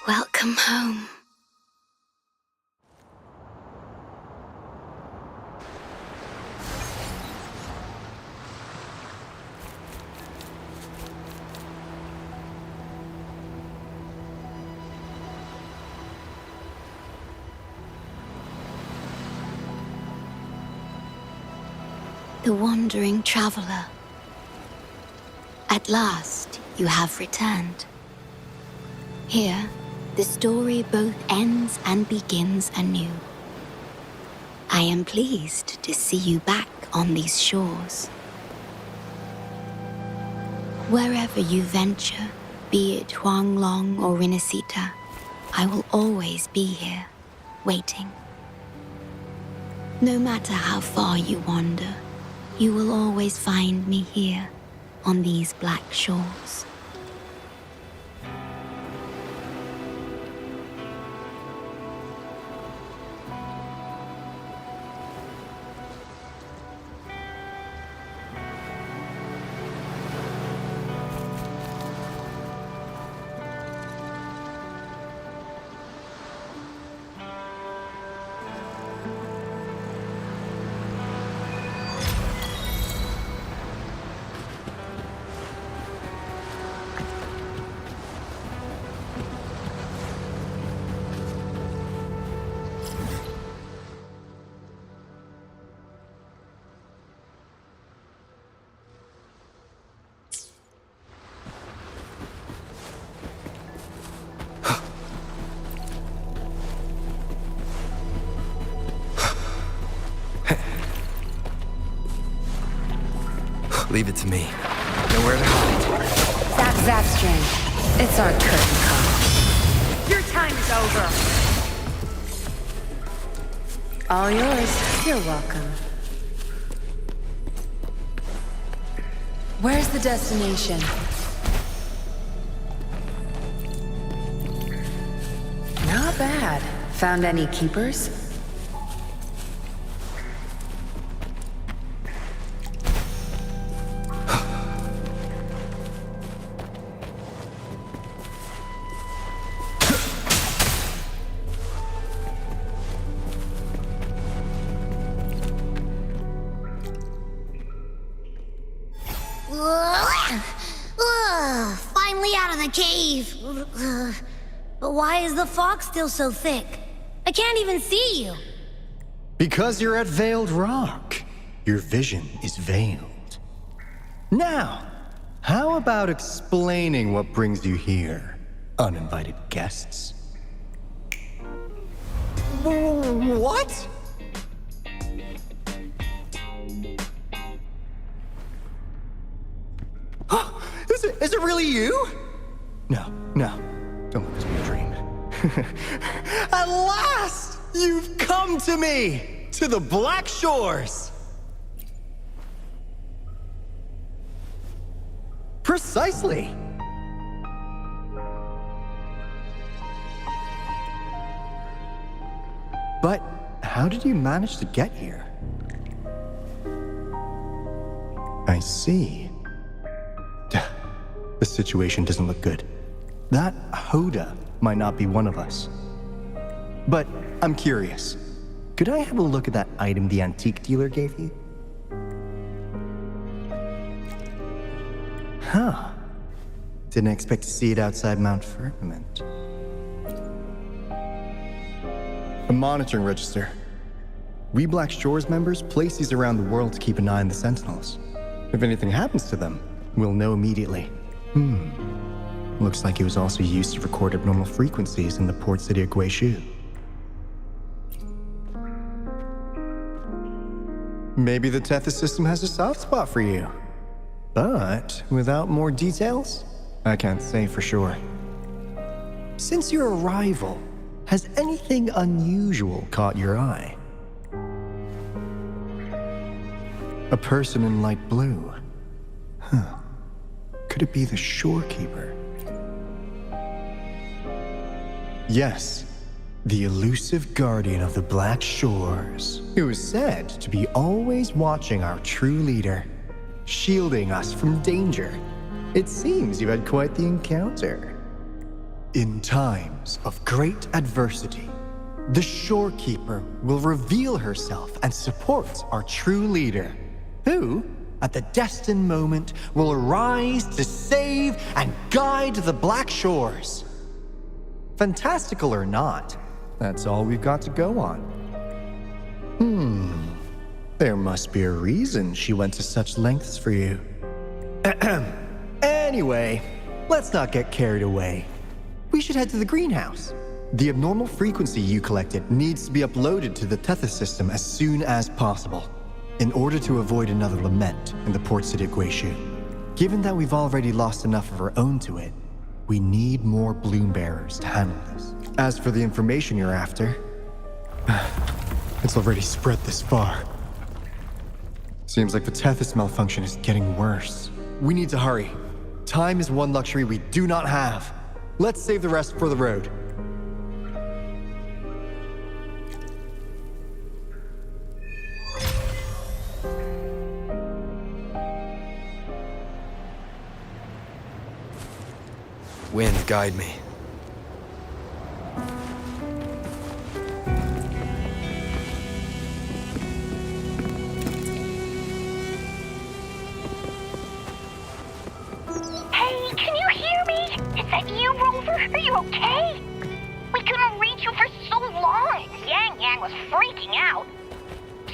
Welcome home. The wandering traveler. At last, you have returned. Here, the story both ends and begins anew. I am pleased to see you back on these shores. Wherever you venture, be it Huanglong or Rinasita, I will always be here, waiting. No matter how far you wander, you will always find me here, on these black shores. Leave it to me. Nowhere to hide. Zap string. It's our curtain call. Your time is over. All yours. You're welcome. Where's the destination? Not bad. Found any keepers? Finally out of the cave. But why is the fog still so thick? I can't even see you. Because you're at Veiled Rock. Your vision is veiled. Now, how about explaining what brings you here, uninvited guests? What? Is it really you? No. Don't let this be a dream. At last! You've come to me! To the Black Shores! Precisely! But how did you manage to get here? I see. The situation doesn't look good. That Hoda might not be one of us. But I'm curious. Could I have a look at that item the antique dealer gave you? Huh. Didn't expect to see it outside Mount Firmament. A monitoring register. We Black Shores members place these around the world to keep an eye on the Sentinels. If anything happens to them, we'll know immediately. Looks like it was also used to record abnormal frequencies in the port city of Guishu. Maybe the Tethys system has a soft spot for you. But without more details, I can't say for sure. Since your arrival, has anything unusual caught your eye? A person in light blue. Huh. Could it be the Shorekeeper? Yes, the elusive guardian of the Black Shores, who is said to be always watching our true leader, shielding us from danger. It seems you had quite the encounter. In times of great adversity, the Shorekeeper will reveal herself and support our true leader, who, at the destined moment, will arise to save and guide the Black Shores. Fantastical or not, that's all we've got to go on. There must be a reason she went to such lengths for you. Anyway, let's not get carried away. We should head to the greenhouse. The abnormal frequency you collected needs to be uploaded to the Tethys system as soon as possible, in order to avoid another lament in the port city of Guishu. Given that we've already lost enough of our own to it, we need more bloom bearers to handle this. As for the information you're after, it's already spread this far. Seems like the Tethys malfunction is getting worse. We need to hurry. Time is one luxury we do not have. Let's save the rest for the road. Wind, guide me. Hey, can you hear me? Is that you, Rover? Are you okay? We couldn't reach you for so long. Yang Yang was freaking out.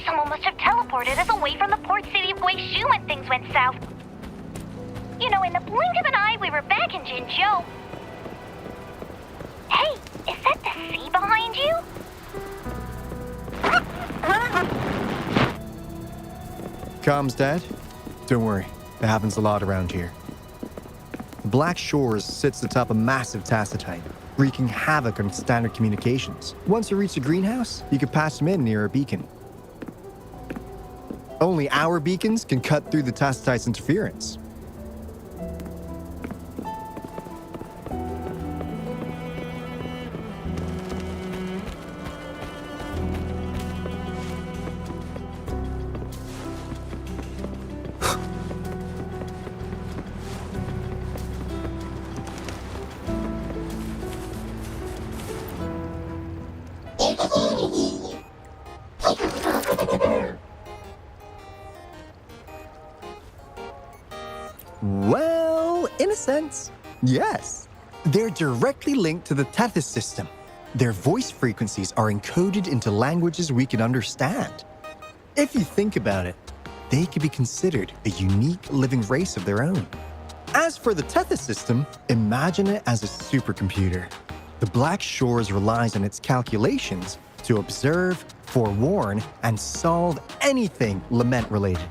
Someone must have teleported us away from the port city of Guishu when things went south. You know, in the blink of an eye, we were back in Jinzhou. Hey, is that the sea behind you? Comms, Dad? Don't worry, it happens a lot around here. Black Shores sits atop a massive tacitite, wreaking havoc on standard communications. Once you reach the greenhouse, you can patch them in near a beacon. Only our beacons can cut through the tacitite's interference. Well, in a sense, yes. They're directly linked to the Tethys system. Their voice frequencies are encoded into languages we can understand. If you think about it, they could be considered a unique living race of their own. As for the Tethys system, imagine it as a supercomputer. The Black Shores relies on its calculations to observe, forewarn, and solve anything lament-related.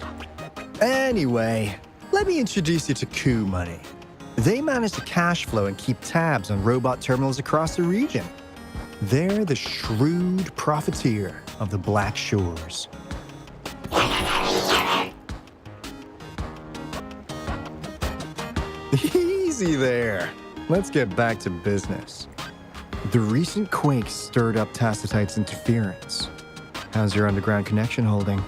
Anyway, let me introduce you to Coup Money. They manage to cash flow and keep tabs on robot terminals across the region. They're the shrewd profiteer of the Black Shores. Easy there. Let's get back to business. The recent quake stirred up Tacitite's interference. How's your underground connection holding?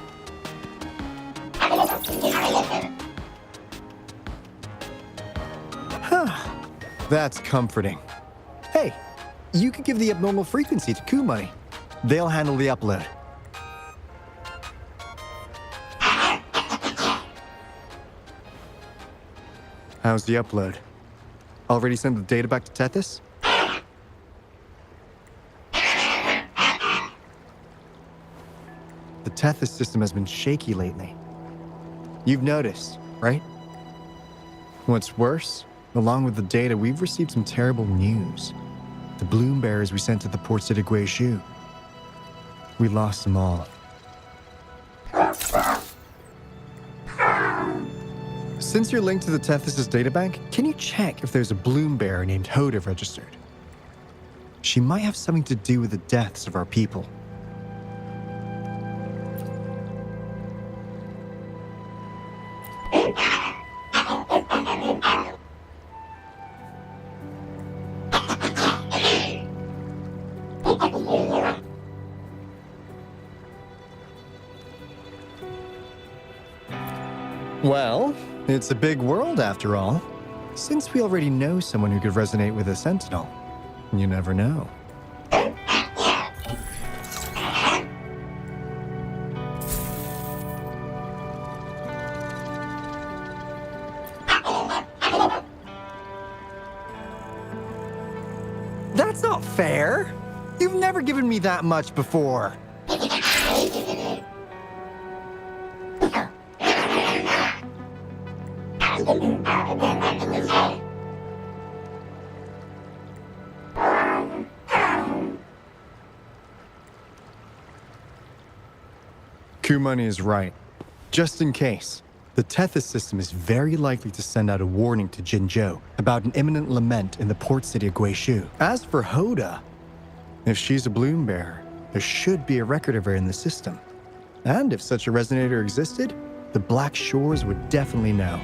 That's comforting. Hey, you could give the abnormal frequency to Coup Money. They'll handle the upload. How's the upload? Already sent the data back to Tethys? The Tethys system has been shaky lately. You've noticed, right? What's worse, along with the data, we've received some terrible news. The bloom bearers we sent to the port city of Guishu. We lost them all. Since you're linked to the Tethys' databank, can you check if there's a bloom bearer named Hoda registered? She might have something to do with the deaths of our people. Well, it's a big world after all. Since we already know someone who could resonate with a Sentinel, You never know. That's not fair! You've never given me that much before. Kumani is right. Just in case, the Tethys system is very likely to send out a warning to Jinzhou about an imminent lament in the port city of Guishu. As for Hoda, if she's a bloom bearer, there should be a record of her in the system. And if such a resonator existed, the Black Shores would definitely know.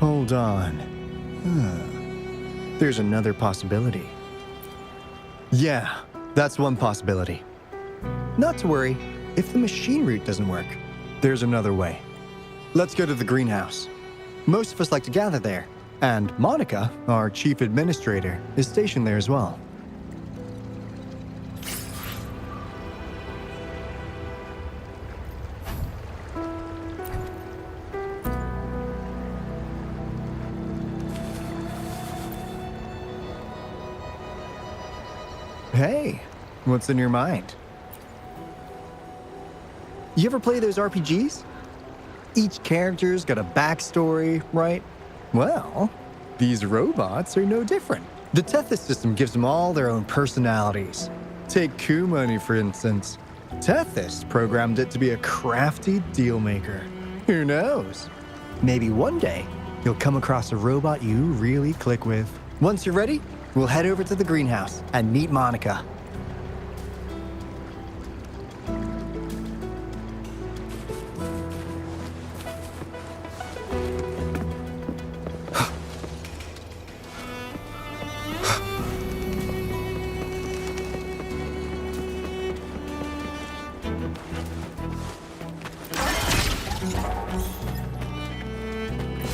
Hold on. There's another possibility. Yeah, that's one possibility. Not to worry, if the machine route doesn't work, there's another way. Let's go to the greenhouse. Most of us like to gather there, and Monica, our chief administrator, is stationed there as well. Hey, what's in your mind? You ever play those RPGs? Each character's got a backstory, right? Well, these robots are no different. The Tethys system gives them all their own personalities. Take Kumani, for instance. Tethys programmed it to be a crafty deal maker. Who knows? Maybe one day, you'll come across a robot you really click with. Once you're ready, we'll head over to the greenhouse and meet Monica.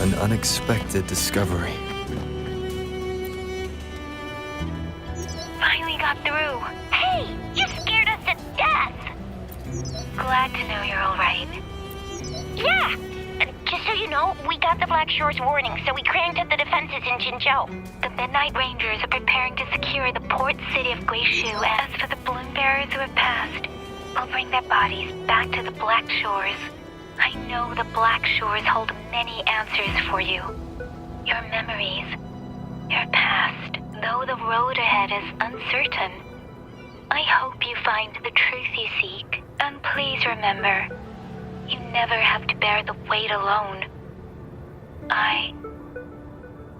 An unexpected discovery. Finally got through. Hey, you scared us to death. Glad to know you're all right. Yeah. Just so you know, we got the Blackshore's warning, so we cranked up the defenses in Jinzhou. The Midnight Rangers are preparing to secure the port city of Guishu. As for the bloom bearers who have passed, I'll bring their bodies back to the Blackshores. I know the Blackshores hold many answers for you. Your memories, your past, though the road ahead is uncertain. I hope you find the truth you seek. And please remember, you never have to bear the weight alone.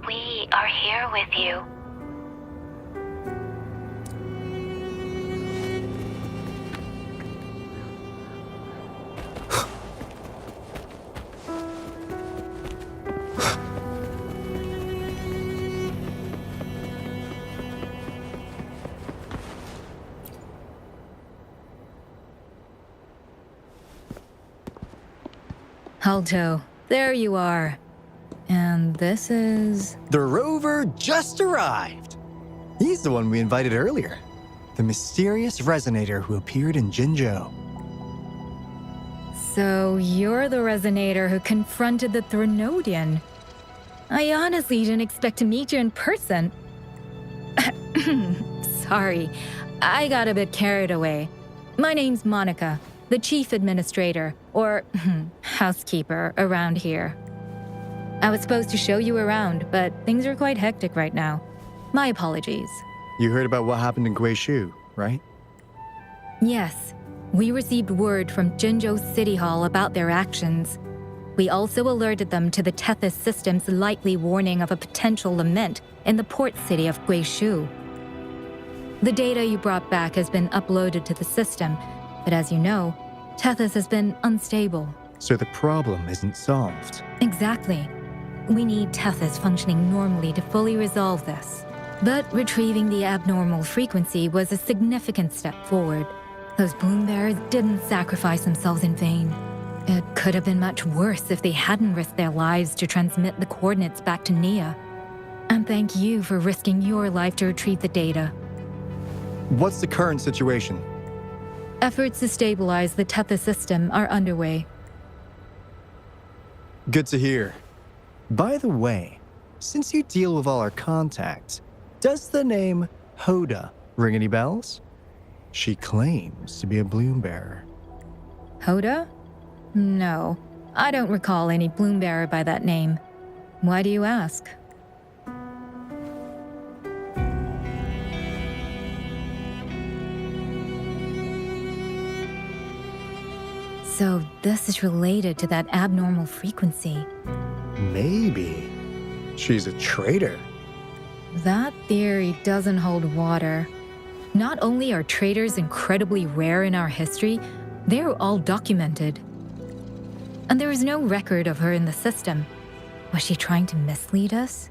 We are here with you. Alto, there you are. And this is... The rover just arrived. He's the one we invited earlier. The mysterious resonator who appeared in Jinzhou. So you're the resonator who confronted the Threnodian. I honestly didn't expect to meet you in person. Sorry, I got a bit carried away. My name's Monica, the chief administrator, or housekeeper around here. I was supposed to show you around, but things are quite hectic right now. My apologies. You heard about what happened in Guishu, right? Yes, we received word from Jinzhou City Hall about their actions. We also alerted them to the Tethys system's likely warning of a potential lament in the port city of Guishu. The data you brought back has been uploaded to the system, but as you know, Tethys has been unstable. So the problem isn't solved. Exactly. We need Tethys functioning normally to fully resolve this. But retrieving the abnormal frequency was a significant step forward. Those bloom bearers didn't sacrifice themselves in vain. It could have been much worse if they hadn't risked their lives to transmit the coordinates back to Nia. And thank you for risking your life to retrieve the data. What's the current situation? Efforts to stabilize the Tethys system are underway. Good to hear. By the way, since you deal with all our contacts, does the name Hoda ring any bells? She claims to be a bloom bearer. Hoda? No, I don't recall any bloom bearer by that name. Why do you ask? So this is related to that abnormal frequency. Maybe. She's a traitor. That theory doesn't hold water. Not only are traitors incredibly rare in our history, they're all documented. And there is no record of her in the system. Was she trying to mislead us?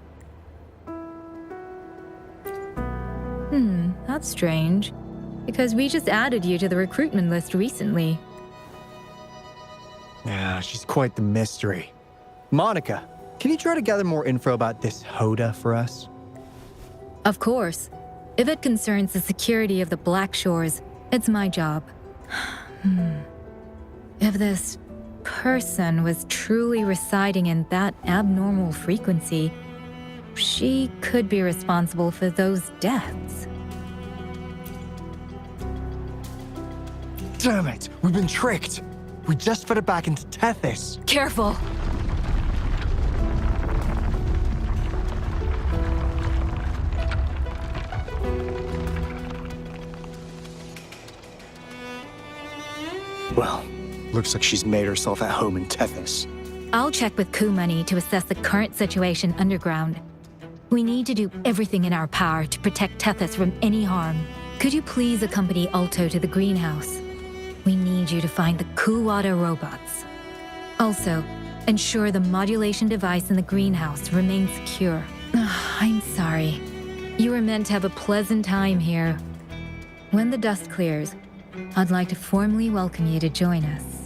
That's strange. Because we just added you to the recruitment list recently. Yeah, she's quite the mystery. Monica, can you try to gather more info about this Hoda for us? Of course. If it concerns the security of the Blackshores, it's my job. If this person was truly residing in that abnormal frequency, she could be responsible for those deaths. Damn it! We've been tricked! We just put it back into Tethys. Careful! Well, looks like she's made herself at home in Tethys. I'll check with Coup Money to assess the current situation underground. We need to do everything in our power to protect Tethys from any harm. Could you please accompany Alto to the greenhouse? We need you to find the Kuwata robots. Also, ensure the modulation device in the greenhouse remains secure. I'm sorry. You were meant to have a pleasant time here. When the dust clears, I'd like to formally welcome you to join us.